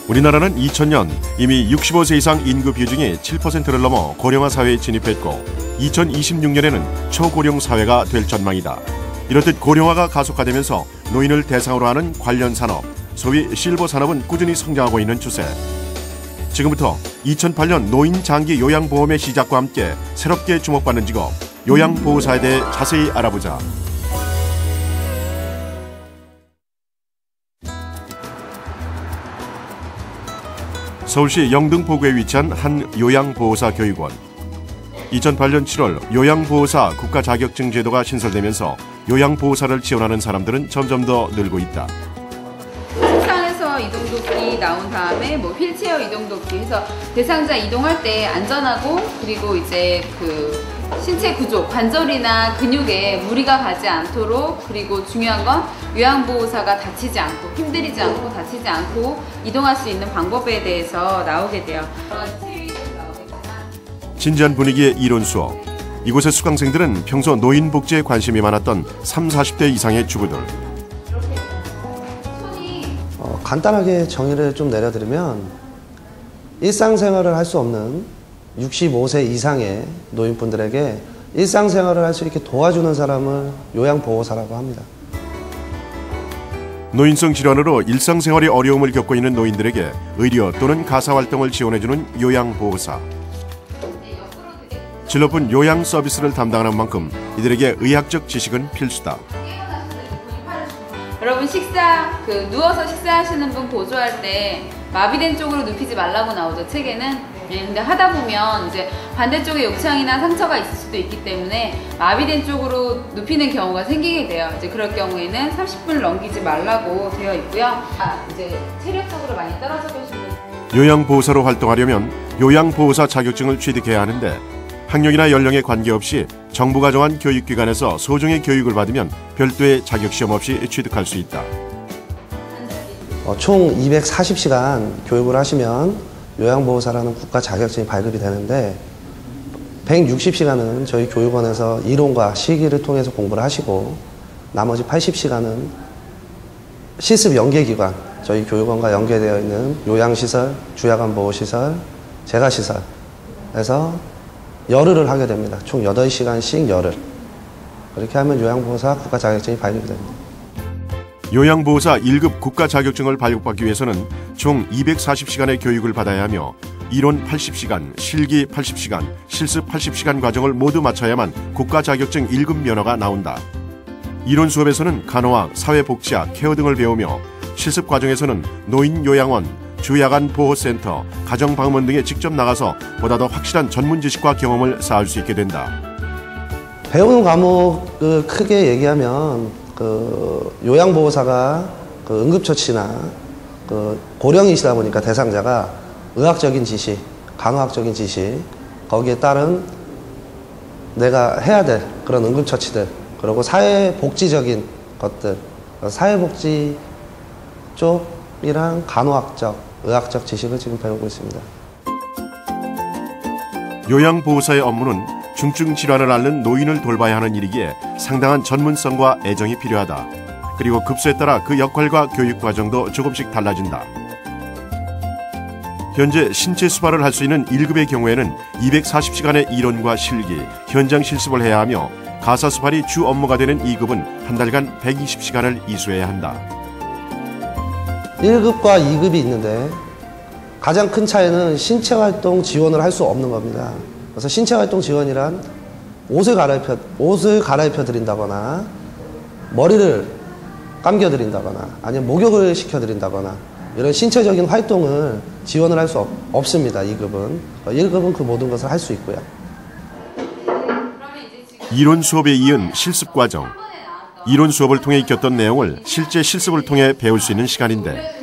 우리나라는 2000년 이미 65세 이상 인구 비중이 7%를 넘어 고령화 사회에 진입했고 2026년에는 초고령 사회가 될 전망이다. 이렇듯 고령화가 가속화되면서 노인을 대상으로 하는 관련 산업, 소위 실버 산업은 꾸준히 성장하고 있는 추세. 지금부터 2008년 노인 장기 요양보험의 시작과 함께 새롭게 주목받는 직업, 요양보호사에 대해 자세히 알아보자. 서울시 영등포구에 위치한 한 요양보호사 교육원. 2008년 7월 요양보호사 국가 자격증 제도가 신설되면서 요양보호사를 지원하는 사람들은 점점 더 늘고 있다. 책상에서 이동도끼 나온 다음에 휠체어 이동도끼 해서 대상자 이동할 때 안전하고 그리고 이제 신체 구조, 관절이나 근육에 무리가 가지 않도록 그리고 중요한 건 요양보호사가 다치지 않고 힘들이지 않고 다치지 않고 이동할 수 있는 방법에 대해서 나오게 돼요. 진지한 분위기의 이론 수업. 이곳의 수강생들은 평소 노인 복지에 관심이 많았던 30, 40대 이상의 주부들. 간단하게 정의를 좀 내려드리면 일상생활을 할 수 없는 65세 이상의 노인분들에게 일상생활을 할 수 있게 도와주는 사람을 요양보호사라고 합니다. 노인성 질환으로 일상생활에 어려움을 겪고 있는 노인들에게 의료 또는 가사활동을 지원해주는 요양보호사. 질 높은 요양 서비스를 담당하는 만큼 이들에게 의학적 지식은 필수다. 여러분 누워서 식사하시는 분 보조할 때 마비된 쪽으로 눕히지 말라고 나오죠, 책에는. 근데 하다 보면 이제 반대쪽에 욕창이나 상처가 있을 수도 있기 때문에 마비된 쪽으로 눕히는 경우가 생기게 돼요. 이제 그럴 경우에는 30분을 넘기지 말라고 되어 있고요. 이제 체력적으로 많이 떨어져 계신 분. 요양보호사로 활동하려면 요양보호사 자격증을 취득해야 하는데 학력이나 연령에 관계없이 정부가 정한 교육기관에서 소정의 교육을 받으면 별도의 자격시험 없이 취득할 수 있다. 총 240시간 교육을 하시면 요양보호사라는 국가 자격증이 발급이 되는데 160시간은 저희 교육원에서 이론과 실기를 통해서 공부를 하시고 나머지 80시간은 실습 연계기관, 저희 교육원과 연계되어 있는 요양시설, 주야간보호시설, 재가시설에서 열흘을 하게 됩니다. 총 8시간씩 열흘. 그렇게 하면 요양보호사 국가 자격증이 발급이 됩니다. 요양보호사 1급 국가 자격증을 발급받기 위해서는 총 240시간의 교육을 받아야 하며 이론 80시간, 실기 80시간, 실습 80시간 과정을 모두 마쳐야만 국가 자격증 1급 면허가 나온다. 이론 수업에서는 간호학, 사회복지학, 케어 등을 배우며 실습 과정에서는 노인요양원, 주야간보호센터, 가정방문 등에 직접 나가서 보다 더 확실한 전문 지식과 경험을 쌓을 수 있게 된다. 배우는 과목을 크게 얘기하면 요양보호사가 응급처치나 고령이시다 보니까 대상자가 의학적인 지식, 간호학적인 지식, 거기에 따른 내가 해야 될 그런 응급처치들, 그리고 사회복지적인 것들, 사회복지 쪽이랑 간호학적, 의학적 지식을 지금 배우고 있습니다. 요양보호사의 업무는 중증 질환을 앓는 노인을 돌봐야 하는 일이기에 상당한 전문성과 애정이 필요하다. 그리고 급수에 따라 그 역할과 교육 과정도 조금씩 달라진다. 현재 신체 수발을 할 수 있는 1급의 경우에는 240시간의 이론과 실기, 현장 실습을 해야 하며 가사 수발이 주 업무가 되는 2급은 한 달간 120시간을 이수해야 한다. 1급과 2급이 있는데 가장 큰 차이는 신체활동 지원을 할 수 없는 겁니다. 그래서 신체활동 지원이란 옷을 갈아입혀 드린다거나 머리를 감겨 드린다거나 아니면 목욕을 시켜 드린다거나 이런 신체적인 활동을 지원을 할 수 없습니다. 2급은. 1급은 그 모든 것을 할 수 있고요. 이론 수업에 이은 실습 과정. 이론 수업을 통해 익혔던 내용을 실제 실습을 통해 배울 수 있는 시간인데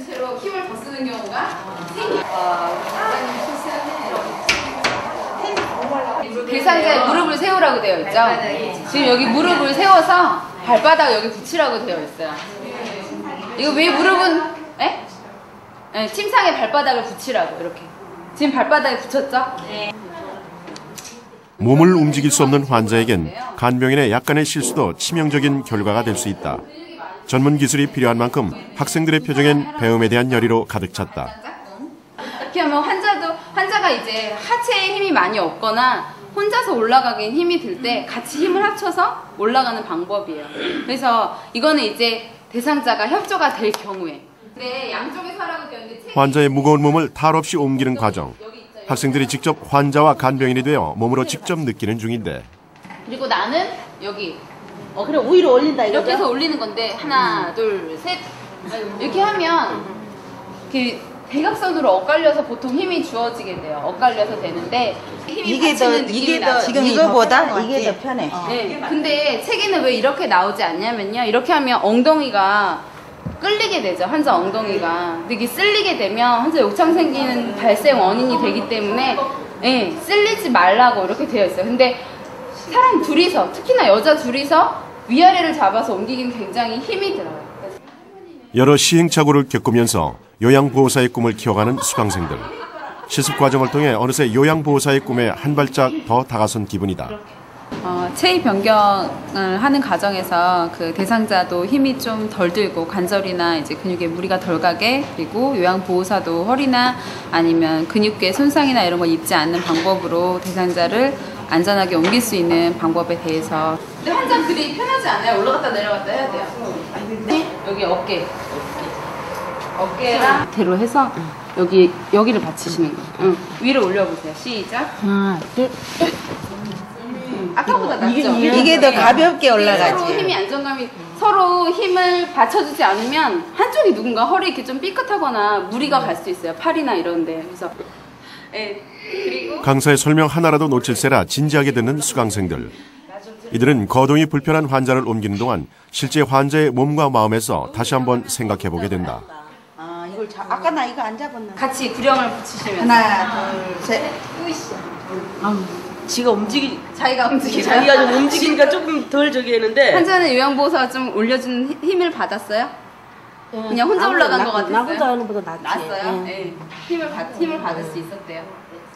대상자의 무릎을 세우라고 되어 있죠. 지금 여기 무릎을 세워서 발바닥 여기 붙이라고 되어 있어요. 이거 왜 무릎은 침상에 발바닥을 붙이라고 이렇게. 지금 발바닥에 붙였죠? 몸을 움직일 수 없는 환자에겐 간병인의 약간의 실수도 치명적인 결과가 될 수 있다. 전문 기술이 필요한 만큼 학생들의 표정엔 배움에 대한 열의로 가득 찼다. 이렇게 하면 환자가 이제 하체에 힘이 많이 없거나 혼자서 올라가긴 힘이 들 때 같이 힘을 합쳐서 올라가는 방법이에요. 그래서 이거는 이제 대상자가 협조가 될 경우에. 네, 양쪽에서 하라고 되는데 환자의 무거운 몸을 탈 없이 옮기는 과정. 학생들이 직접 환자와 간병인이 되어 몸으로 직접 느끼는 중인데. 그리고 나는 여기. 그래 위로 올린다 이거죠? 이렇게 해서 올리는 건데 하나, 둘, 셋 이렇게 하면 이렇게 대각선으로 엇갈려서 보통 힘이 주어지게 돼요. 엇갈려서 되는데 힘이 받치는 느낌이 나죠. 이거보다 이게 더 편해. 네. 근데 책에는 왜 이렇게 나오지 않냐면요. 이렇게 하면 엉덩이가 끌리게 되죠. 환자 엉덩이가. 근데 이게 쓸리게 되면 환자 욕창 생기는 발생 원인이 되기 때문에 네, 쓸리지 말라고 이렇게 되어 있어요. 근데 사람 둘이서, 특히나 여자 둘이서 위아래를 잡아서 옮기기는 굉장히 힘이 들어요. 여러 시행착오를 겪으면서 요양보호사의 꿈을 키워가는 수강생들. 실습 과정을 통해 어느새 요양보호사의 꿈에 한 발짝 더 다가선 기분이다. 체위 변경을 하는 과정에서 그 대상자도 힘이 좀 덜 들고 관절이나 이제 근육에 무리가 덜 가게, 그리고 요양보호사도 허리나 아니면 근육계 손상이나 이런 거 입지 않는 방법으로 대상자를 안전하게 옮길 수 있는 방법에 대해서. 근데 환자들이 편하지 않아요. 올라갔다 내려갔다 해야 돼요. 네? 여기 어깨랑 대로 해서 여기를 받치시는 거예요. 위로 올려보세요. 시작. 하나, 둘. 아까보다 낫죠? 이게 더 가볍게 올라가지. 서로 힘이 안정감이, 서로 힘을 받쳐주지 않으면 한쪽이 누군가 허리 이렇게 좀 삐끗하거나 무리가 갈 수 있어요. 팔이나 이런데. 그래서 그리고 강사의 설명 하나라도 놓칠세라 진지하게 듣는 수강생들. 이들은 거동이 불편한 환자를 옮기는 동안 실제 환자의 몸과 마음에서 다시 한번 생각해보게 된다. 이걸 아까 나 이거 안 잡았나? 같이 구령을 붙이시면 하나, 둘, 셋. 자기가 움직이죠. 자기가 좀 움직이니까 조금 덜 저기 했는데 환자는 요양보호사가 좀 올려주는 힘을 받았어요? 그냥 혼자 올라간 것 같았어요? 나 혼자 하는 것보다 낫지. 낫어요? 네. 힘을 받을 수 있었대요.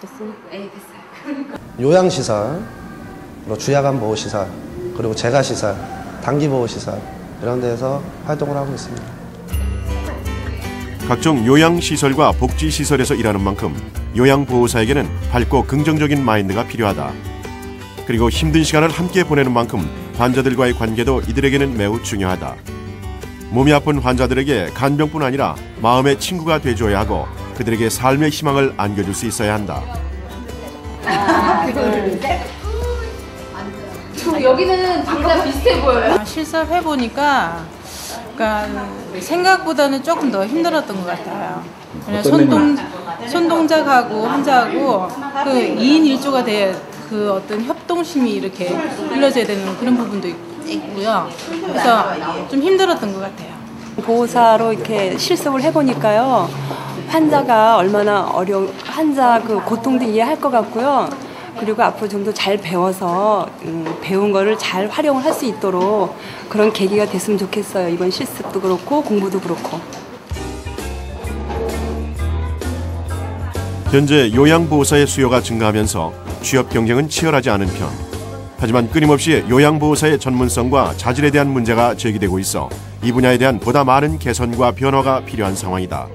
됐어요? 네, 됐어요. 요양시설, 그리고 주야간 보호시설, 그리고 재가시설, 단기보호시설 이런 데에서 활동을 하고 있습니다. 각종 요양시설과 복지시설에서 일하는 만큼 요양보호사에게는 밝고 긍정적인 마인드가 필요하다. 그리고 힘든 시간을 함께 보내는 만큼 환자들과의 관계도 이들에게는 매우 중요하다. 몸이 아픈 환자들에게 간병뿐 아니라 마음의 친구가 돼줘야 하고 그들에게 삶의 희망을 안겨줄 수 있어야 한다. 여기는 둘 다 비슷해 보여요. 실습해보니까 그러니까 생각보다는 조금 더 힘들었던 것 같아요. 그냥 손 동작하고 환자하고 그 2인 1조가 돼야 그 어떤 협동심이 이렇게 이루어져야 되는 그런 부분도 있고요. 그래서 좀 힘들었던 것 같아요. 보호사로 이렇게 실습을 해보니까요, 환자가 얼마나 환자 그 고통도 이해할 것 같고요. 그리고 앞으로 좀 더 잘 배워서 배운 거를 잘 활용을 할 수 있도록 그런 계기가 됐으면 좋겠어요. 이번 실습도 그렇고 공부도 그렇고. 현재 요양보호사의 수요가 증가하면서 취업 경쟁은 치열하지 않은 편. 하지만 끊임없이 요양보호사의 전문성과 자질에 대한 문제가 제기되고 있어 이 분야에 대한 보다 많은 개선과 변화가 필요한 상황이다.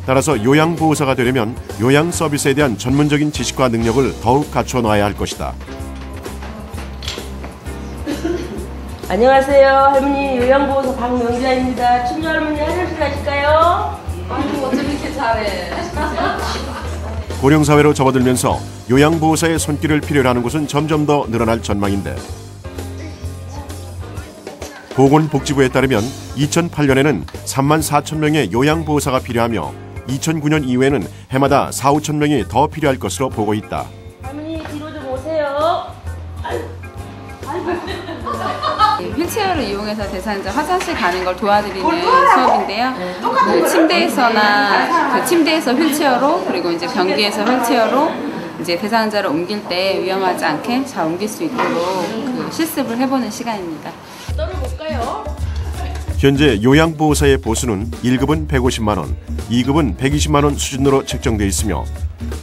따라서 요양보호사가 되려면 요양 서비스에 대한 전문적인 지식과 능력을 더욱 갖춰 놔야 할 것이다. 안녕하세요. 할머니 요양보호사 박명자입니다. 춘주 할머니 화장실 가실까요? 아니, 어쩜 이렇게 잘해. 고령사회로 접어들면서 요양보호사의 손길을 필요로 하는 곳은 점점 더 늘어날 전망인데, 보건복지부에 따르면 2008년에는 3만 4천 명의 요양보호사가 필요하며 2009년 이후에는 해마다 4, 5천 명이 더 필요할 것으로 보고 있다. 할머니 뒤로 좀 오세요. 휠체어를 이용해서 대상자 화장실 가는 걸 도와드리는 수업인데요. 그 침대에서 휠체어로, 그리고 이제 변기에서 휠체어로 이제 대상자를 옮길 때 위험하지 않게 잘 옮길 수 있도록 그 실습을 해보는 시간입니다. 떨어볼까요? 현재 요양보호사의 보수는 1급은 150만 원, 2급은 120만 원 수준으로 책정돼 있으며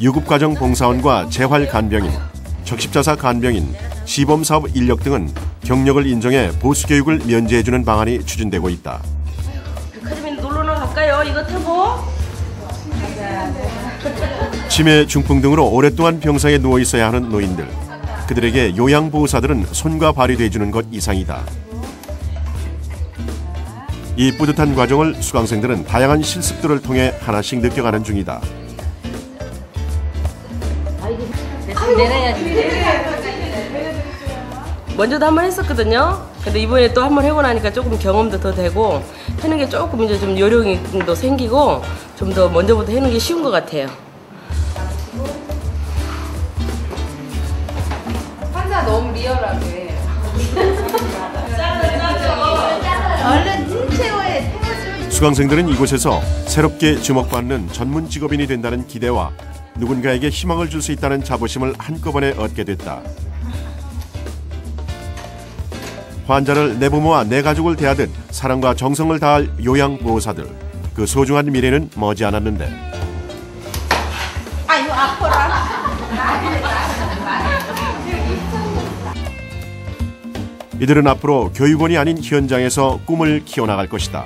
유급가정 봉사원과 재활간병인, 적십자사 간병인, 시범사업 인력 등은 경력을 인정해 보수교육을 면제해주는 방안이 추진되고 있다. 백화점에 놀러나 갈까요? 이거 타고? 치매, 중풍 등으로 오랫동안 병상에 누워 있어야 하는 노인들. 그들에게 요양보호사들은 손과 발이 돼주는 것 이상이다. 이 뿌듯한 과정을 수강생들은 다양한 실습들을 통해 하나씩 느껴가는 중이다. 먼저도 한 번 했었거든요. 근데 이번에 또 한 번 해보고 나니까 조금 경험도 더 되고 하는 게 조금 이제 좀 요령도 생기고 좀 더 먼저부터 하는 게 쉬운 것 같아요. 환자 너무 리얼하게. 얼른 인체호에 수강생들은 이곳에서 새롭게 주목받는 전문 직업인이 된다는 기대와 누군가에게 희망을 줄 수 있다는 자부심을 한꺼번에 얻게 됐다. 환자를 내 부모와 내 가족을 대하듯 사랑과 정성을 다할 요양보호사들. 그 소중한 미래는 머지않았는데. 아유 아파라. 이들은 앞으로 교육원이 아닌 현장에서 꿈을 키워나갈 것이다.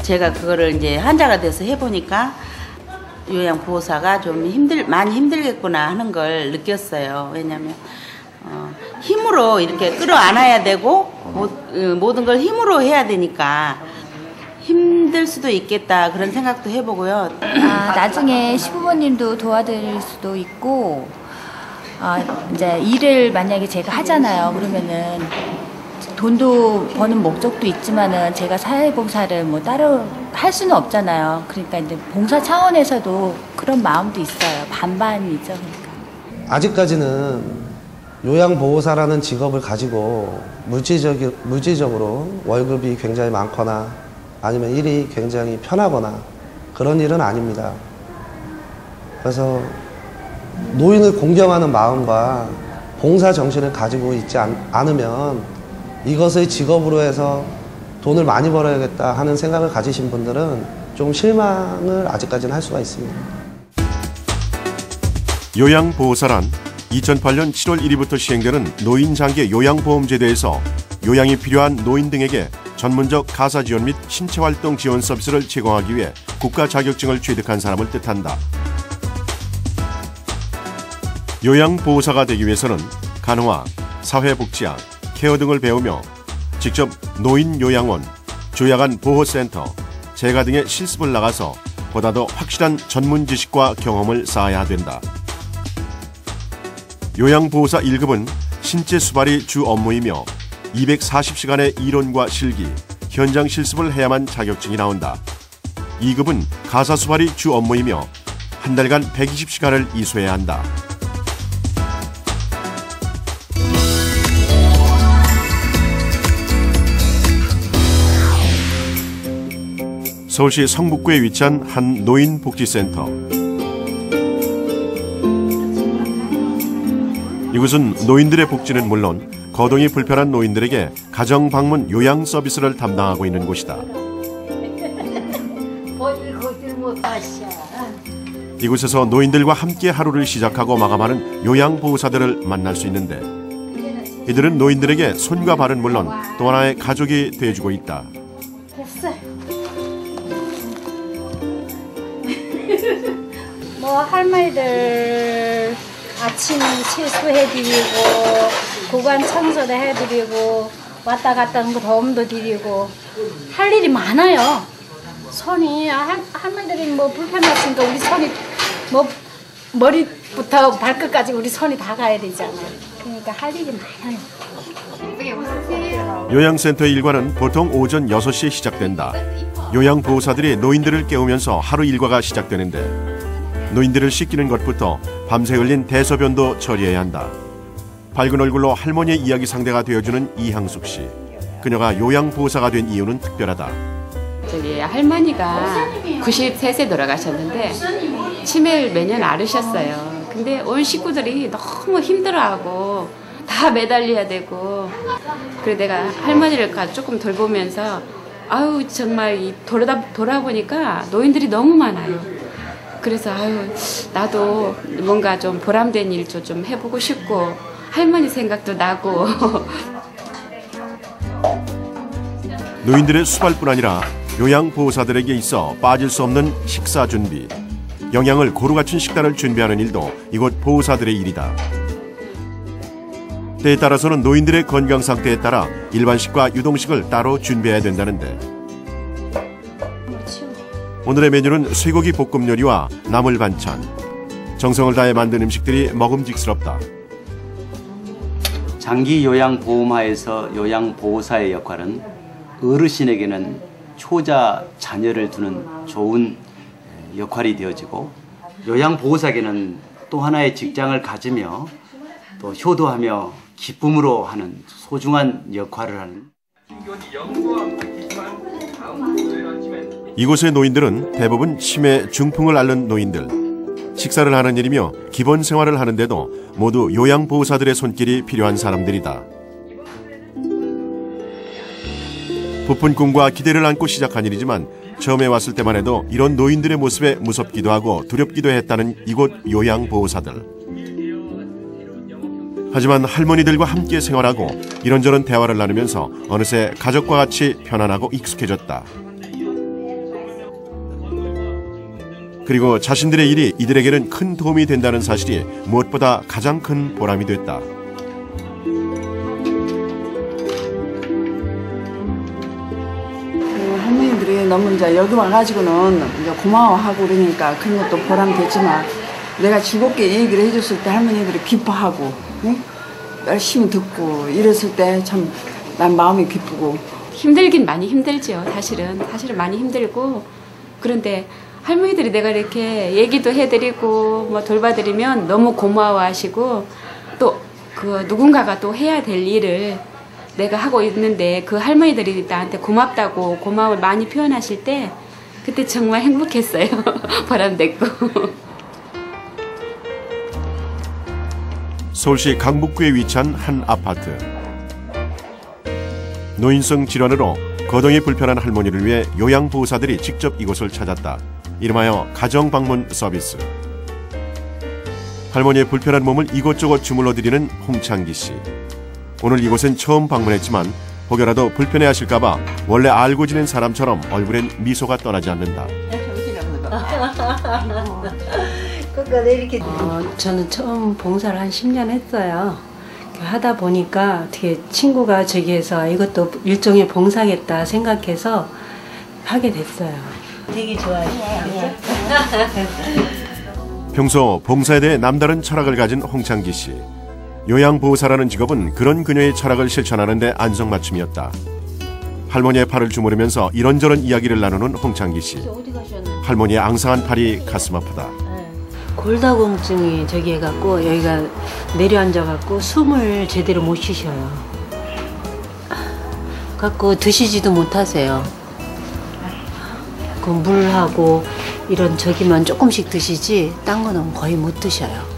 제가 그거를 이제 환자가 돼서 해보니까 요양보호사가 좀 많이 힘들겠구나 하는 걸 느꼈어요. 왜냐하면 힘으로 이렇게 끌어안아야 되고 모든 걸 힘으로 해야 되니까 힘들 수도 있겠다 그런 생각도 해보고요. 나중에 시부모님도 도와드릴 수도 있고 이제 일을 만약에 제가 하잖아요. 그러면은 돈도 버는 목적도 있지만은 제가 사회봉사를 뭐 따로 할 수는 없잖아요. 그러니까 이제 봉사 차원에서도 그런 마음도 있어요. 반반이죠. 그러니까. 아직까지는 요양보호사라는 직업을 가지고 물질적으로 월급이 굉장히 많거나 아니면 일이 굉장히 편하거나 그런 일은 아닙니다. 그래서 노인을 공경하는 마음과 봉사 정신을 가지고 있지 않으면 이것을 직업으로 해서 돈을 많이 벌어야겠다 하는 생각을 가지신 분들은 좀 실망을 아직까지는 할 수가 있습니다. 요양보호사란 2008년 7월 1일부터 시행되는 노인장기 요양보험제도에서 요양이 필요한 노인 등에게 전문적 가사지원 및 신체활동 지원 서비스를 제공하기 위해 국가 자격증을 취득한 사람을 뜻한다. 요양보호사가 되기 위해서는 간호학, 사회복지학, 케어 등을 배우며 직접 노인요양원, 조야간 보호센터, 재가 등의 실습을 나가서 보다 더 확실한 전문 지식과 경험을 쌓아야 된다. 요양보호사 1급은 신체 수발이 주 업무이며 240시간의 이론과 실기, 현장 실습을 해야만 자격증이 나온다. 2급은 가사 수발이 주 업무이며 한 달간 120시간을 이수해야 한다. 서울시 성북구에 위치한 한 노인복지센터. 이곳은 노인들의 복지는 물론 거동이 불편한 노인들에게 가정 방문 요양 서비스를 담당하고 있는 곳이다. 이곳에서 노인들과 함께 하루를 시작하고 마감하는 요양보호사들을 만날 수 있는데 이들은 노인들에게 손과 발은 물론 또 하나의 가족이 돼주고 있다. 뭐 할머니들 아침 세수해드리고 구간 청소도 해드리고 왔다 갔다 하는 거 도움도 드리고 할 일이 많아요. 손이 할머니들이 뭐 불편하시니까 우리 손이 뭐 머리부터 발끝까지 우리 손이 다 가야 되잖아요. 그러니까 할 일이 많아요. 요양센터의 일과는 보통 오전 6시에 시작된다. 요양보호사들이 노인들을 깨우면서 하루 일과가 시작되는데 노인들을 씻기는 것부터 밤새 흘린 대소변도 처리해야 한다. 밝은 얼굴로 할머니의 이야기 상대가 되어주는 이향숙 씨. 그녀가 요양보호사가 된 이유는 특별하다. 저기 할머니가 93세 돌아가셨는데 치매를 매년 앓으셨어요. 근데 온 식구들이 너무 힘들어하고 다 매달려야 되고 그래 내가 할머니를 조금 돌보면서 아유 정말 돌아보니까 노인들이 너무 많아요. 그래서 아유 나도 뭔가 좀 보람된 일 좀 해보고 싶고 할머니 생각도 나고 노인들의 수발뿐 아니라 요양보호사들에게 있어 빠질 수 없는 식사 준비, 영양을 고루 갖춘 식단을 준비하는 일도 이곳 보호사들의 일이다. 때에 따라서는 노인들의 건강 상태에 따라 일반식과 유동식을 따로 준비해야 된다는데, 오늘의 메뉴는 쇠고기 볶음 요리와 나물 반찬. 정성을 다해 만든 음식들이 먹음직스럽다. 장기 요양보험하에서 요양보호사의 역할은 어르신에게는 효자 자녀를 두는 좋은 역할이 되어지고, 요양보호사에게는 또 하나의 직장을 가지며 또 효도하며 기쁨으로 하는 소중한 역할을 하는. 이곳의 노인들은 대부분 치매, 중풍을 앓는 노인들. 식사를 하는 일이며 기본 생활을 하는데도 모두 요양보호사들의 손길이 필요한 사람들이다. 부푼 꿈과 기대를 안고 시작한 일이지만 처음에 왔을 때만 해도 이런 노인들의 모습에 무섭기도 하고 두렵기도 했다는 이곳 요양보호사들. 하지만 할머니들과 함께 생활하고 이런저런 대화를 나누면서 어느새 가족과 같이 편안하고 익숙해졌다. 그리고 자신들의 일이 이들에게는 큰 도움이 된다는 사실이 무엇보다 가장 큰 보람이 됐다. 할머니들이 너무 이제 여기 와가지고는 이제 고마워하고 그러니까 그런 것도 보람되지만, 내가 즐겁게 얘기를 해줬을 때 할머니들이 기뻐하고, 응? 열심히 듣고 이랬을 때 참 난 마음이 기쁘고. 힘들긴 많이 힘들죠. 사실은 많이 힘들고, 그런데 할머니들이 내가 이렇게 얘기도 해드리고 뭐 돌봐드리면 너무 고마워하시고, 또 그 누군가가 또 해야 될 일을 내가 하고 있는데 그 할머니들이 나한테 고맙다고 고마움을 많이 표현하실 때 그때 정말 행복했어요. 보람됐고. 서울시 강북구에 위치한 한 아파트. 노인성 질환으로 거동이 불편한 할머니를 위해 요양보호사들이 직접 이곳을 찾았다. 이름하여 가정방문 서비스. 할머니의 불편한 몸을 이곳저곳 주물러드리는 홍창기 씨. 오늘 이곳엔 처음 방문했지만 혹여라도 불편해하실까봐 원래 알고 지낸 사람처럼 얼굴엔 미소가 떠나지 않는다. 저는 처음 봉사를 한 10년 했어요. 하다 보니까 어떻게 친구가 저기에서 이것도 일종의 봉사겠다 생각해서 하게 됐어요. 되게 좋아요. 평소 봉사에 대해 남다른 철학을 가진 홍창기 씨. 요양보호사라는 직업은 그런 그녀의 철학을 실천하는 데 안성맞춤이었다. 할머니의 팔을 주무르면서 이런저런 이야기를 나누는 홍창기 씨. 할머니의 앙상한 팔이 가슴 아프다. 골다공증이 저기 해갖고 여기가 내려앉아갖고 숨을 제대로 못 쉬셔요. 갖고 드시지도 못하세요. 그 물하고 이런 저기만 조금씩 드시지 딴 거는 거의 못 드셔요.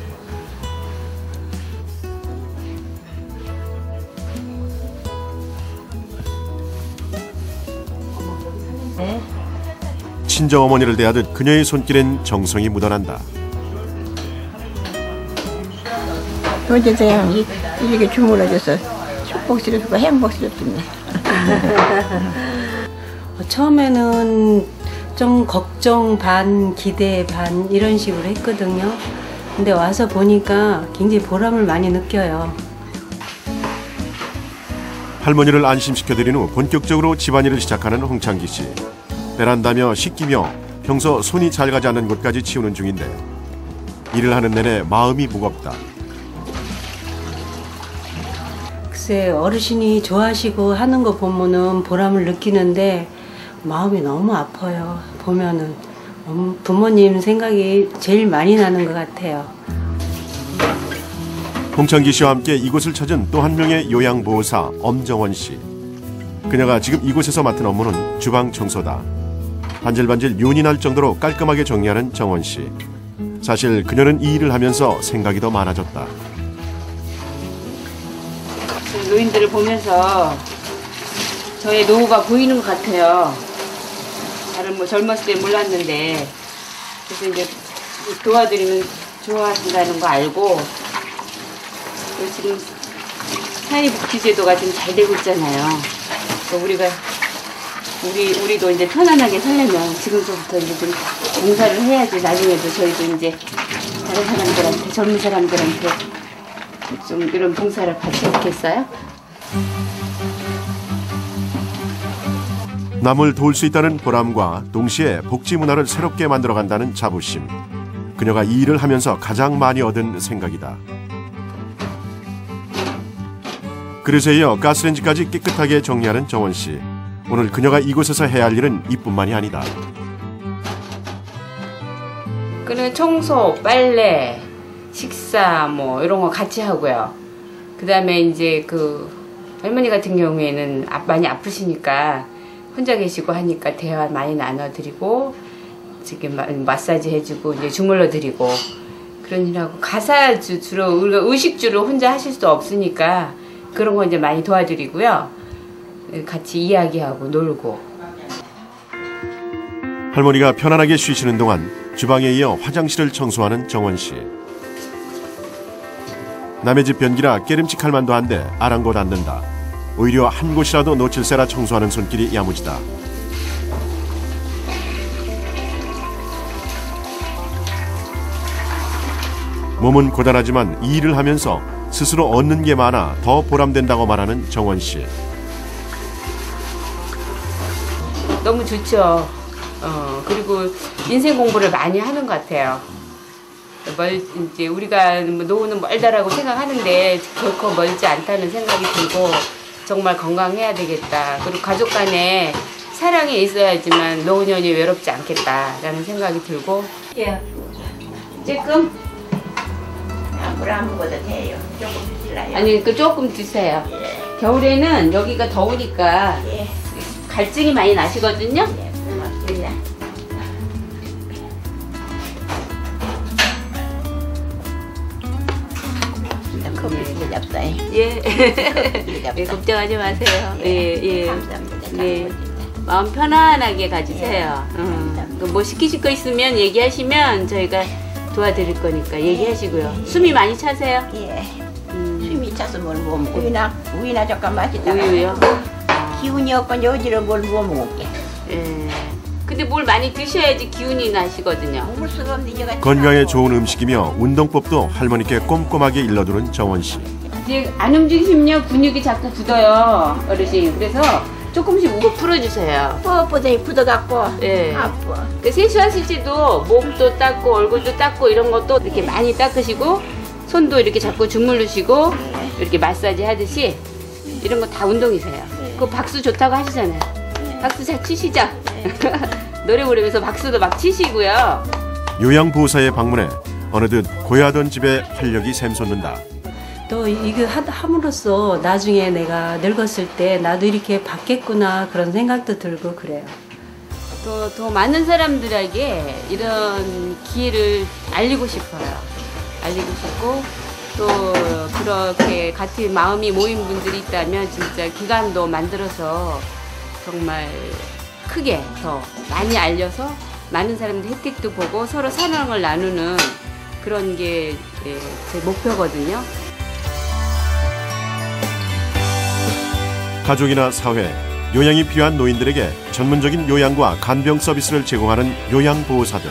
친정어머니를 대하듯 그녀의 손길엔 정성이 묻어난다. 어제서야 이렇게 주물러줘서 축복스럽고 행복스럽습니다. 처음에는 좀 걱정 반 기대 반 이런 식으로 했거든요. 근데 와서 보니까 굉장히 보람을 많이 느껴요. 할머니를 안심시켜드린 후 본격적으로 집안일을 시작하는 홍창기 씨. 베란다며 씻기며 평소 손이 잘 가지 않는 곳까지 치우는 중인데 일을 하는 내내 마음이 무겁다. 글쎄 어르신이 좋아하시고 하는 거 보면은 보람을 느끼는데 마음이 너무 아파요. 보면은 부모님 생각이 제일 많이 나는 것 같아요. 홍창기 씨와 함께 이곳을 찾은 또 한 명의 요양보호사 엄정원 씨. 그녀가 지금 이곳에서 맡은 업무는 주방 청소다. 반질반질 윤이 날 정도로 깔끔하게 정리하는 정원 씨. 사실 그녀는 이 일을 하면서 생각이 더 많아졌다. 노인들을 보면서 저의 노후가 보이는 것 같아요. 다른 뭐 젊었을 때 몰랐는데, 그래서 이제 도와드리면 좋아하신다는 거 알고, 지금 사회복지제도가 지금 잘 되고 있잖아요. 우리가 우리도 이제 편안하게 살려면 지금부터 이제 좀 봉사를 해야지 나중에도 저희도 이제 다른 사람들한테, 젊은 사람들한테 좀 이런 봉사를 받지 않겠어요? 남을 도울 수 있다는 보람과 동시에 복지 문화를 새롭게 만들어간다는 자부심. 그녀가 이 일을 하면서 가장 많이 얻은 생각이다. 그릇에 이어 가스레인지까지 깨끗하게 정리하는 정원 씨. 오늘 그녀가 이곳에서 해야 할 일은 이뿐만이 아니다. 그는 청소, 빨래, 식사 뭐 이런 거 같이 하고요. 그다음에 이제 그 할머니 같은 경우에는 많이 아프시니까 혼자 계시고 하니까 대화 많이 나눠드리고 지금 마사지 해주고 이제 주물러 드리고 그런 일하고 가사 주로 우리가 의식주를 혼자 하실 수 없으니까 그런 거 이제 많이 도와드리고요. 같이 이야기하고 놀고. 할머니가 편안하게 쉬시는 동안 주방에 이어 화장실을 청소하는 정원 씨. 남의 집 변기라 깨름칙할 만도 한데 아랑곳 않는다. 오히려 한 곳이라도 놓칠세라 청소하는 손길이 야무지다. 몸은 고단하지만 이 일을 하면서 스스로 얻는 게 많아 더 보람된다고 말하는 정원 씨. 너무 좋죠. 그리고 인생 공부를 많이 하는 것 같아요. 이제 우리가 노후는 멀다라고 생각하는데 결코 멀지 않다는 생각이 들고 정말 건강해야 되겠다. 그리고 가족 간에 사랑이 있어야지만 노년이 외롭지 않겠다라는 생각이 들고. 예. 조금? 물 안 먹어도 돼요. 조금 드실래요? 아니, 조금 드세요. 예. 겨울에는 여기가 더우니까 예. 갈증이 많이 나시거든요. 예, 고맙습니다. 예. 예, 걱정하지 마세요. 예, 예. 감사합니다. 네. 마음 편안하게 가지세요. 뭐 시키실 거 있으면 얘기하시면 저희가 도와드릴 거니까 얘기하시고요. 숨이 많이 차세요? 예. 숨이 차서 뭘 못 먹고 우유나 잠깐 마시다가 우유요? 기운이 없고 여지로 뭘 못 먹게. 예. 근데 뭘 많이 드셔야지 기운이 나시거든요. 먹을 수가 없는데 제가 건강에 좋은 음식이며 운동법도 할머니께 꼼꼼하게 일러두는 정원 씨. 이제 안 움직이시면 근육이 자꾸 굳어요, 어르신. 그래서 조금씩 우거 풀어주세요. 무엇보다 굳어갖고 예. 아파. 그 세수하실 때도 몸도 닦고 얼굴도 닦고 이런 것도 이렇게 많이 닦으시고 손도 이렇게 자꾸 주물르시고 이렇게 마사지 하듯이 이런 거 다 운동이세요. 그 박수 좋다고 하시잖아요. 박수 잘 치시죠? 노래 부르면서 박수도 막 치시고요. 요양보호사에 방문해 어느덧 고야던 집에 활력이 샘솟는다. 또 이거 함으로써 나중에 내가 늙었을 때 나도 이렇게 받겠구나 그런 생각도 들고 그래요. 더 많은 사람들에게 이런 기회를 알리고 싶어요. 알리고 싶고 또 그렇게 같은 마음이 모인 분들이 있다면 진짜 기관도 만들어서 정말 크게 더 많이 알려서 많은 사람들 혜택도 보고 서로 사랑을 나누는 그런 게 제 목표거든요. 가족이나 사회, 요양이 필요한 노인들에게 전문적인 요양과 간병 서비스를 제공하는 요양보호사들.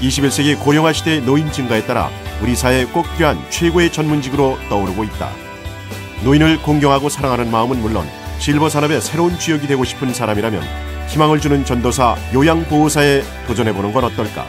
21세기 고령화 시대의 노인 증가에 따라 우리 사회에 꼭 필요한 최고의 전문직으로 떠오르고 있다. 노인을 공경하고 사랑하는 마음은 물론 실버 산업의 새로운 주역이 되고 싶은 사람이라면 희망을 주는 전도사 요양보호사에 도전해보는 건 어떨까?